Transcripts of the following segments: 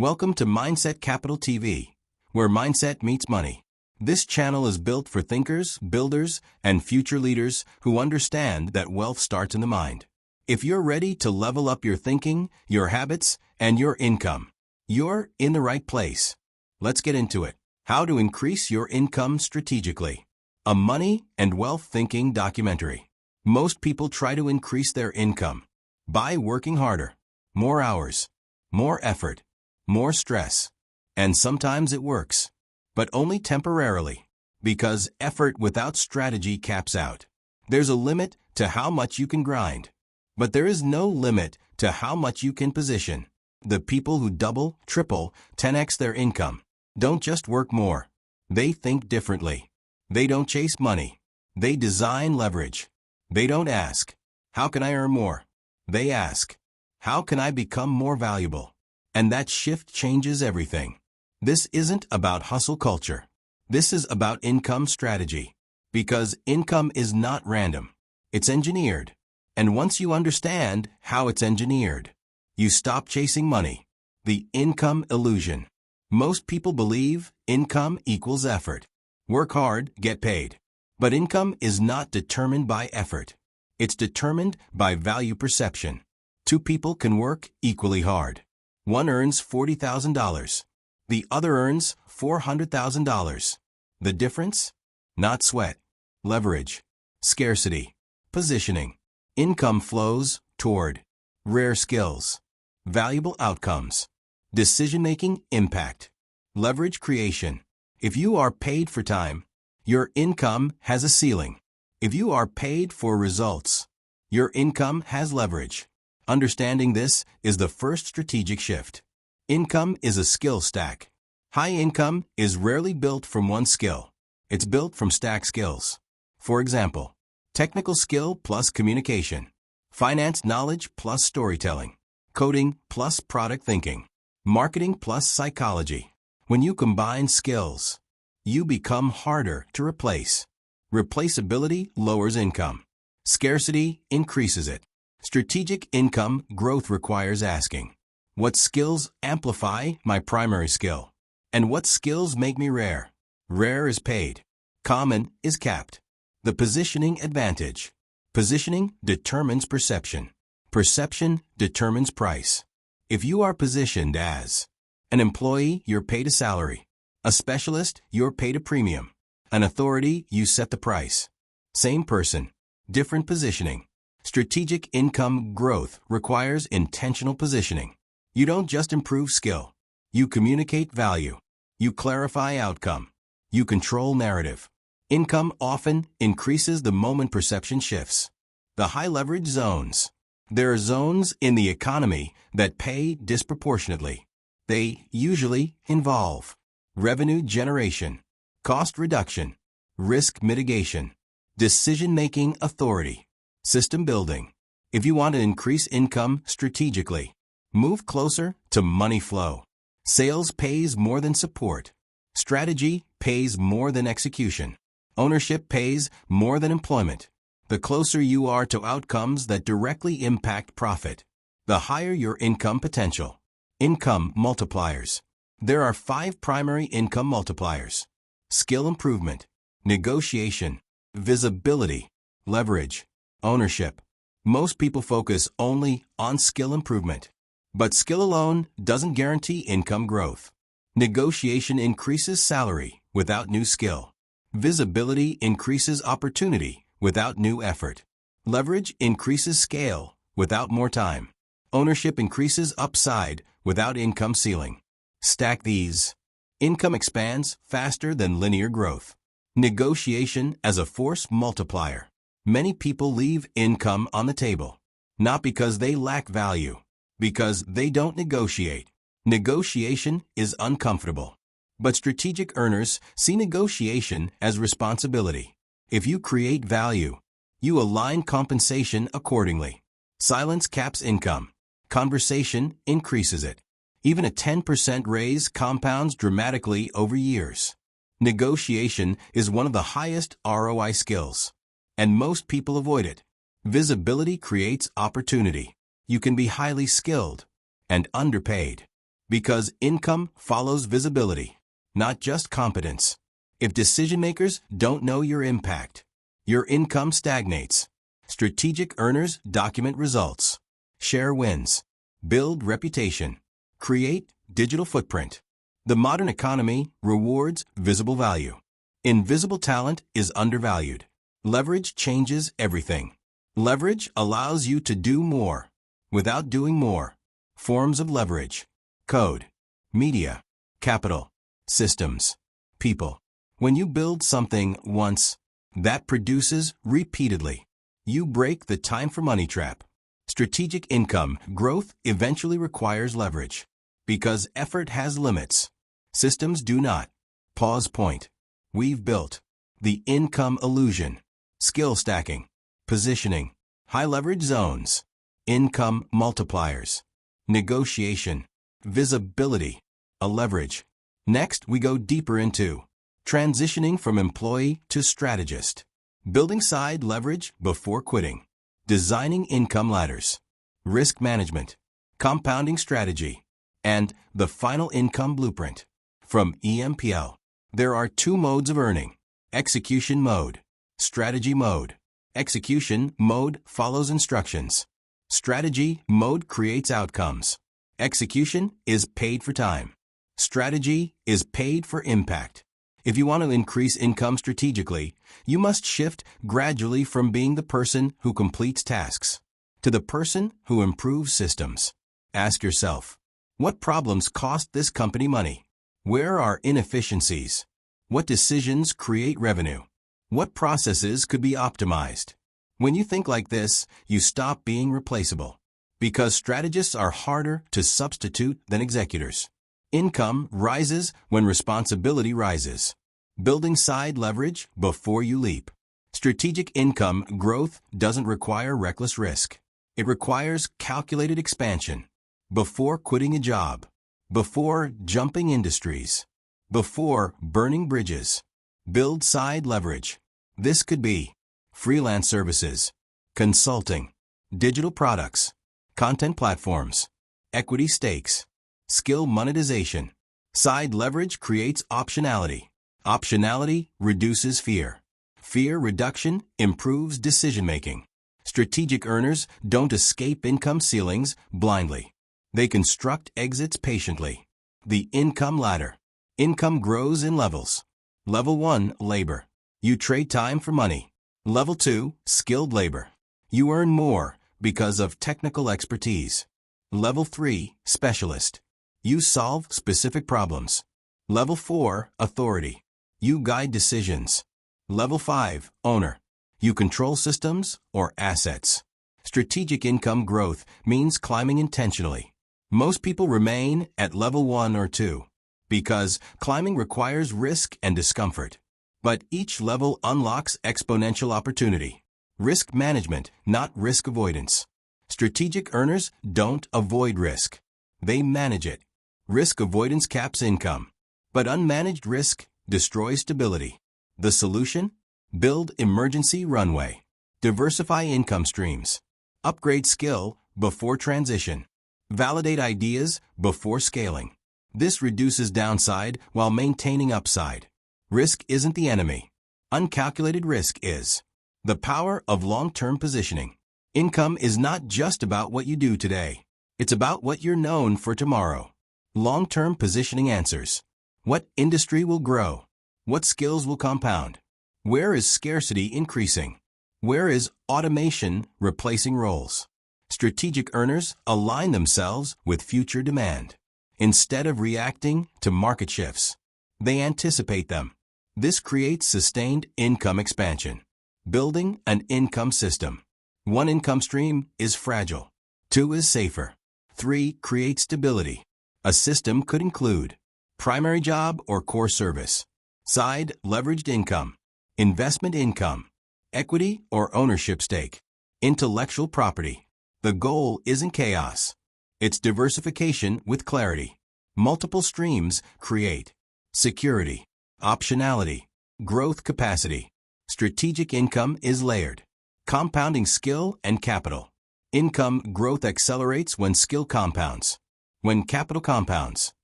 Welcome to Mindset Capital TV, where mindset meets money. This channel is built for thinkers, builders, and future leaders who understand that wealth starts in the mind. If you're ready to level up your thinking, your habits, and your income, you're in the right place. Let's get into it. How to increase your income strategically. A money and wealth thinking documentary. Most people try to increase their income by working harder, more hours, more effort, more stress. And sometimes it works, but only temporarily, because effort without strategy caps out. There's a limit to how much you can grind, but there is no limit to how much you can position. The people who double, triple, 10x their income don't just work more. They think differently. They don't chase money. They design leverage. They don't ask, how can I earn more? They ask, how can I become more valuable? And that shift changes everything. This isn't about hustle culture. This is about income strategy. Because income is not random. It's engineered. And once you understand how it's engineered, you stop chasing money. The income illusion. Most people believe income equals effort. Work hard, get paid. But income is not determined by effort. It's determined by value perception. Two people can work equally hard. One earns $40,000. The other earns $400,000. The difference? Not sweat, leverage, scarcity, positioning. Income flows toward rare skills, valuable outcomes, decision-making impact, leverage creation. If you are paid for time, your income has a ceiling. If you are paid for results, your income has leverage. Understanding this is the first strategic shift. Income is a skill stack. High income is rarely built from one skill. It's built from stack skills. For example, technical skill plus communication, finance knowledge plus storytelling, coding plus product thinking, marketing plus psychology. When you combine skills, you become harder to replace. Replaceability lowers income. Scarcity increases it. Strategic income growth requires asking, what skills amplify my primary skill? And what skills make me rare? Rare is paid. Common is capped. The positioning advantage. Positioning determines perception. Perception determines price. If you are positioned as an employee, you're paid a salary. A specialist, you're paid a premium. An authority, you set the price. Same person, different positioning. Strategic income growth requires intentional positioning. You don't just improve skill. You communicate value. You clarify outcome. You control narrative. Income often increases the moment perception shifts. The high leverage zones. There are zones in the economy that pay disproportionately. They usually involve revenue generation, cost reduction, risk mitigation, decision-making authority, system building. If you want to increase income strategically, move closer to money flow. Sales pays more than support. Strategy pays more than execution. Ownership pays more than employment. The closer you are to outcomes that directly impact profit, the higher your income potential. Income multipliers. There are 5 primary income multipliers. Skill improvement, negotiation, visibility, leverage, ownership. Most people focus only on skill improvement. But skill alone doesn't guarantee income growth. Negotiation increases salary without new skill. Visibility increases opportunity without new effort. Leverage increases scale without more time. Ownership increases upside without income ceiling. Stack these. Income expands faster than linear growth. Negotiation as a force multiplier. Many people leave income on the table, not because they lack value, because they don't negotiate. Negotiation is uncomfortable. But strategic earners see negotiation as responsibility. If you create value, you align compensation accordingly. Silence caps income. Conversation increases it. Even a 10% raise compounds dramatically over years. Negotiation is one of the highest ROI skills, and most people avoid it. Visibility creates opportunity. You can be highly skilled and underpaid, Because income follows visibility, not just competence. If decision makers don't know your impact, your income stagnates. Strategic earners document results, share wins, build reputation, create digital footprint. The modern economy rewards visible value. Invisible talent is undervalued. Leverage changes everything. Leverage allows you to do more without doing more. Forms of leverage: code, media, capital, systems, people. When you build something once, that produces repeatedly. You break the time for money trap. Strategic income growth eventually requires leverage. Because effort has limits. Systems do not. Pause point. We've built the income illusion. Skill stacking, positioning, high leverage zones, income multipliers, negotiation, visibility, a leverage. Next, we go deeper into transitioning from employee to strategist, building side leverage before quitting, designing income ladders, risk management, compounding strategy, and the final income blueprint. From EMPL, there are two modes of earning: execution mode, strategy mode. Execution mode follows instructions. Strategy mode creates outcomes. Execution is paid for time. Strategy is paid for impact. If you want to increase income strategically, you must shift gradually from being the person who completes tasks to the person who improves systems. Ask yourself, what problems cost this company money? Where are inefficiencies? What decisions create revenue? What processes could be optimized? When you think like this, you stop being replaceable. Because strategists are harder to substitute than executors. Income rises when responsibility rises. Building side leverage before you leap. Strategic income growth doesn't require reckless risk. It requires calculated expansion. Before quitting a job. Before jumping industries. Before burning bridges. Build side leverage. This could be freelance services, consulting, digital products, content platforms, equity stakes, skill monetization. Side leverage creates optionality. Optionality reduces fear. Fear reduction improves decision-making. Strategic earners don't escape income ceilings blindly. They construct exits patiently. The income ladder. Income grows in levels. Level 1, labor. You trade time for money. Level 2, skilled labor. You earn more because of technical expertise. Level 3, specialist. You solve specific problems. Level 4, authority. You guide decisions. Level 5, owner. You control systems or assets. Strategic income growth means climbing intentionally. Most people remain at level 1 or 2 because climbing requires risk and discomfort. But each level unlocks exponential opportunity. Risk management, not risk avoidance. Strategic earners don't avoid risk. They manage it. Risk avoidance caps income. But unmanaged risk destroys stability. The solution? Build emergency runway. Diversify income streams. Upgrade skill before transition. Validate ideas before scaling. This reduces downside while maintaining upside. Risk isn't the enemy. Uncalculated risk is. The power of long-term positioning. Income is not just about what you do today. It's about what you're known for tomorrow. Long-term positioning answers. What industry will grow? What skills will compound? Where is scarcity increasing? Where is automation replacing roles? Strategic earners align themselves with future demand. Instead of reacting to market shifts, they anticipate them. This creates sustained income expansion. Building an income system. 1 income stream is fragile. 2 is safer. 3 creates stability. A system could include primary job or core service, side leveraged income, investment income, equity or ownership stake, intellectual property. The goal isn't chaos. It's diversification with clarity. Multiple streams create security, optionality, growth capacity. Strategic income is layered. Compounding skill and capital. Income growth accelerates when skill compounds. When capital compounds.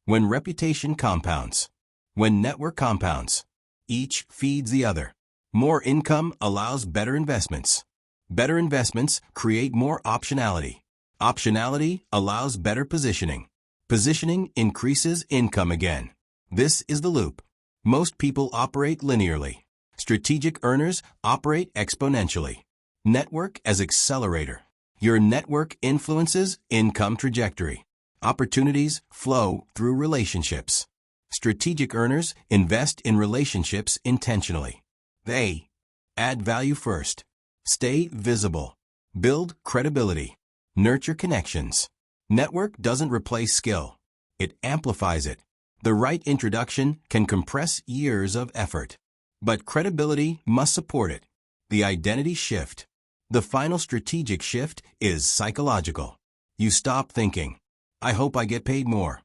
When reputation compounds. When network compounds. Each feeds the other. More income allows better investments. Better investments create more optionality. Optionality allows better positioning. Positioning increases income again. This is the loop. Most people operate linearly. Strategic earners operate exponentially. Network as accelerator. Your network influences income trajectory. Opportunities flow through relationships. Strategic earners invest in relationships intentionally. They add value first. Stay visible. Build credibility. Nurture connections. Network doesn't replace skill. It amplifies it. The right introduction can compress years of effort. But credibility must support it. The identity shift. The final strategic shift is psychological. You stop thinking, I hope I get paid more,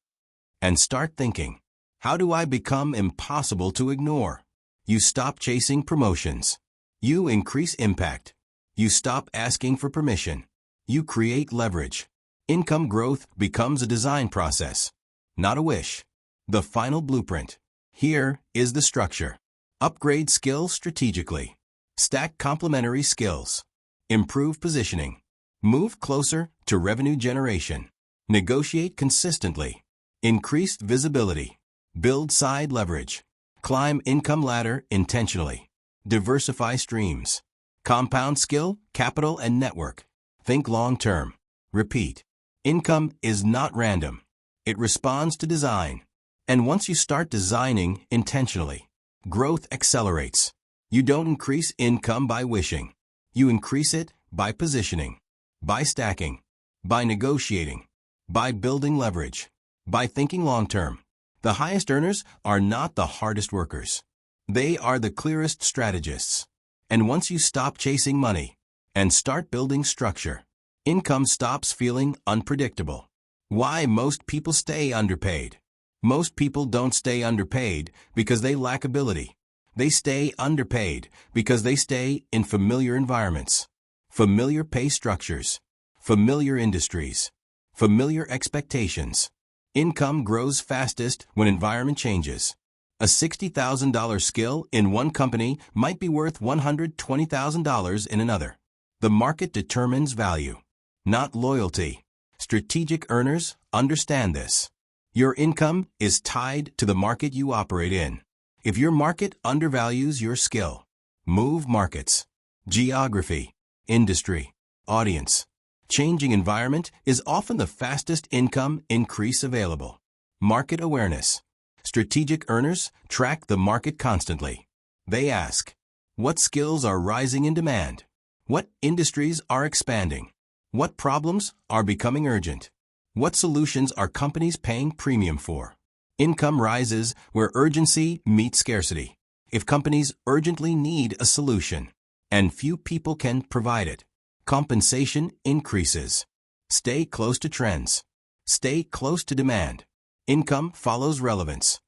and start thinking, how do I become impossible to ignore? You stop chasing promotions. You increase impact. You stop asking for permission. You create leverage. Income growth becomes a design process, not a wish. The final blueprint. Here is the structure. Upgrade skills strategically. Stack complementary skills. Improve positioning. Move closer to revenue generation. Negotiate consistently. Increase visibility. Build side leverage. Climb income ladder intentionally. Diversify streams. Compound skill, capital, and network. Think long term. Repeat. Income is not random. It responds to design. And once you start designing intentionally, growth accelerates. You don't increase income by wishing. You increase it by positioning, by stacking, by negotiating, by building leverage, by thinking long term. The highest earners are not the hardest workers. They are the clearest strategists. And once you stop chasing money and start building structure, income stops feeling unpredictable. Why most people stay underpaid? Most people don't stay underpaid because they lack ability. They stay underpaid because they stay in familiar environments, familiar pay structures, familiar industries, familiar expectations. Income grows fastest when environment changes. A $60,000 skill in one company might be worth $120,000 in another. The market determines value, not loyalty. Strategic earners understand this. Your income is tied to the market you operate in. If your market undervalues your skill, move markets. Geography, industry, audience. Changing environment is often the fastest income increase available. Market awareness. Strategic earners track the market constantly. They ask, what skills are rising in demand? What industries are expanding? What problems are becoming urgent? What solutions are companies paying premium for? Income rises where urgency meets scarcity. If companies urgently need a solution, and few people can provide it, compensation increases. Stay close to trends. Stay close to demand. Income follows relevance.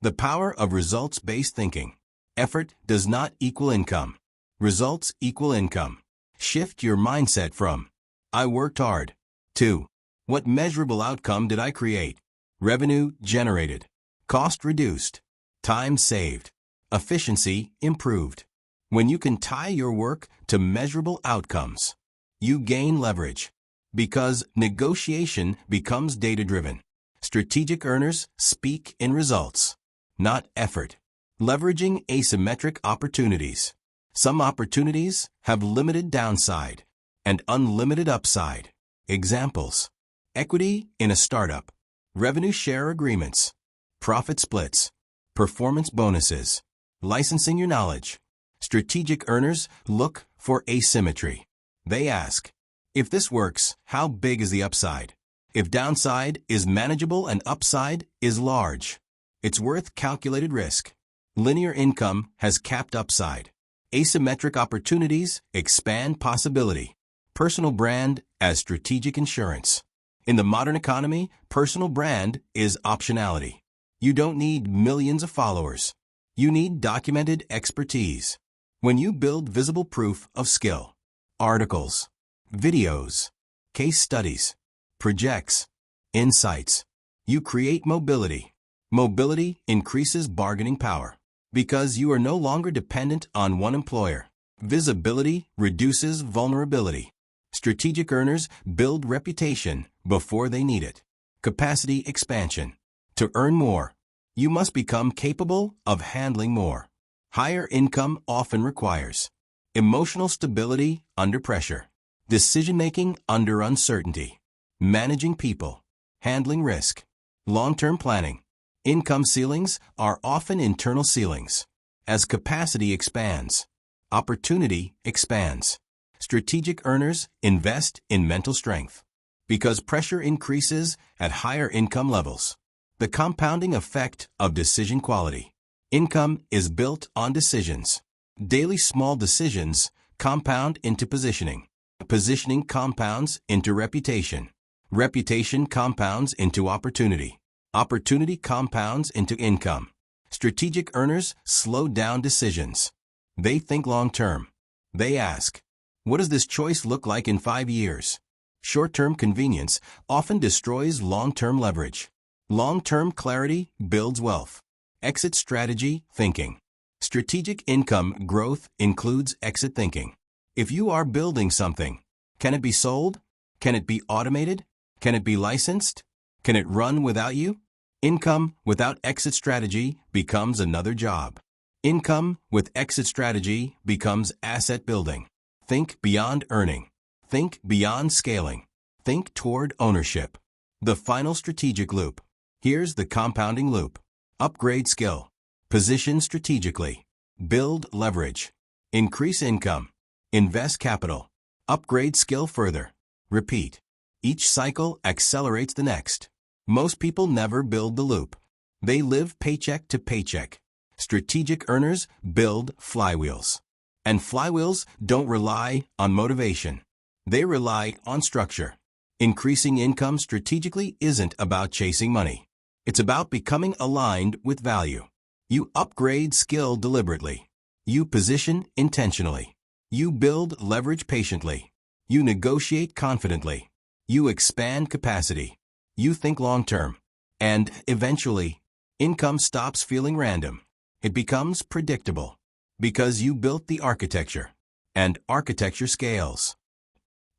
The power of results-based thinking. Effort does not equal income. Results equal income. Shift your mindset from, I worked hard, to, what measurable outcome did I create? Revenue generated. Cost reduced. Time saved. Efficiency improved. When you can tie your work to measurable outcomes, you gain leverage. Because negotiation becomes data-driven. Strategic earners speak in results, not effort. Leveraging asymmetric opportunities. Some opportunities have limited downside and unlimited upside. Examples: equity in a startup, revenue share agreements, profit splits, performance bonuses, licensing your knowledge. Strategic earners look for asymmetry. They ask, if this works, how big is the upside? If downside is manageable and upside is large, it's worth calculated risk. Linear income has capped upside. Asymmetric opportunities expand possibility. Personal brand as strategic insurance. In the modern economy, personal brand is optionality. You don't need millions of followers. You need documented expertise. When you build visible proof of skill, articles, videos, case studies, projects, Insights. You create mobility. Mobility increases bargaining power because you are no longer dependent on one employer. Visibility reduces vulnerability. Strategic earners build reputation before they need it. Capacity expansion. To earn more, you must become capable of handling more. Higher income often requires emotional stability under pressure, decision-making under uncertainty, managing people, handling risk, long-term planning. Income ceilings are often internal ceilings. As capacity expands, opportunity expands. Strategic earners invest in mental strength because pressure increases at higher income levels. The compounding effect of decision quality. Income is built on decisions. Daily small decisions compound into positioning. Positioning compounds into reputation. Reputation compounds into opportunity. Opportunity compounds into income. Strategic earners slow down decisions. They think long-term. They ask, what does this choice look like in 5 years? Short-term convenience often destroys long-term leverage. Long-term clarity builds wealth. Exit strategy thinking. Strategic income growth includes exit thinking. If you are building something, can it be sold? Can it be automated? Can it be licensed? Can it run without you? Income without exit strategy becomes another job. Income with exit strategy becomes asset building. Think beyond earning. Think beyond scaling. Think toward ownership. The final strategic loop. Here's the compounding loop. Upgrade skill. Position strategically. Build leverage. Increase income. Invest capital. Upgrade skill further. Repeat. Each cycle accelerates the next. Most people never build the loop. They live paycheck to paycheck. Strategic earners build flywheels. And flywheels don't rely on motivation. They rely on structure. Increasing income strategically isn't about chasing money. It's about becoming aligned with value. You upgrade skill deliberately. You position intentionally. You build leverage patiently. You negotiate confidently. You expand capacity. You think long-term. And eventually, income stops feeling random. It becomes predictable because you built the architecture. And architecture scales.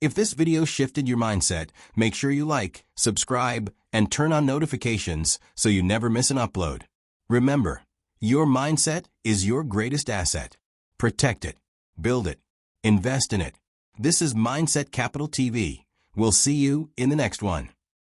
If this video shifted your mindset, make sure you like, subscribe, and turn on notifications so you never miss an upload. Remember, your mindset is your greatest asset. Protect it. Build it. Invest in it. This is Mindset Capital TV. We'll see you in the next one.